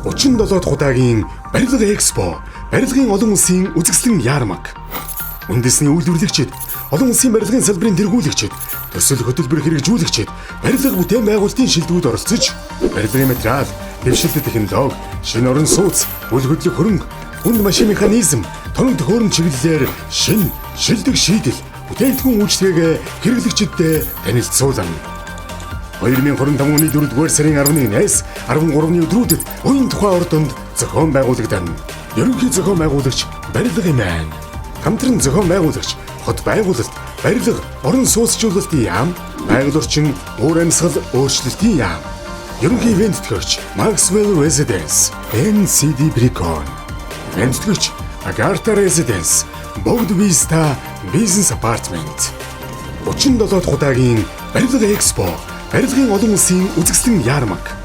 37 дахь удаагийн барилга экспо, барилгын олон улсын үзэсгэлэн яармаг. Үндэсний үйлдвэрлэгчид, олон улсын барилгын салбарын тэргүүлэгчид, төсөл хөтөлбөр хэрэгжүүлэгчид, барилга бүтээн байгуулалтын шилдэгүүд оролцож, барилгын материал, дэвшилт технологи, шинэ орон сууц, үйл хөдлөх хөрөнгө, хүнд машин механизм, тоног төхөөрөмж чиглэлээр шинэ шилдэг шийдэл, бүтээгдэхүүн үйлчлэгээ хэрэглэгчидтэй танилцуулна. 2025 оны 4-р сарын 11-ээс 13-ны өдрүүдэд уян тухай ордонд зохион байгуулагдана. Ерөнхий зохион байгуулагч барилгын маань. Хамтран зохион байгуулагч хот байгуулалт, барилга, орон сууцчлалтын яам, байгаль орчин, уур амьсгал өөрчлөлтийн яам. Ерөнхий ивент төгөөч Maxwell Residence, NCD Bricon. Ивент төгөөч Agartha Residence, Bogd Vista Business Apartment. 37 дахь удаагийн барилга экспо, барилгын олон улсын үзэсгэлэн яармаг.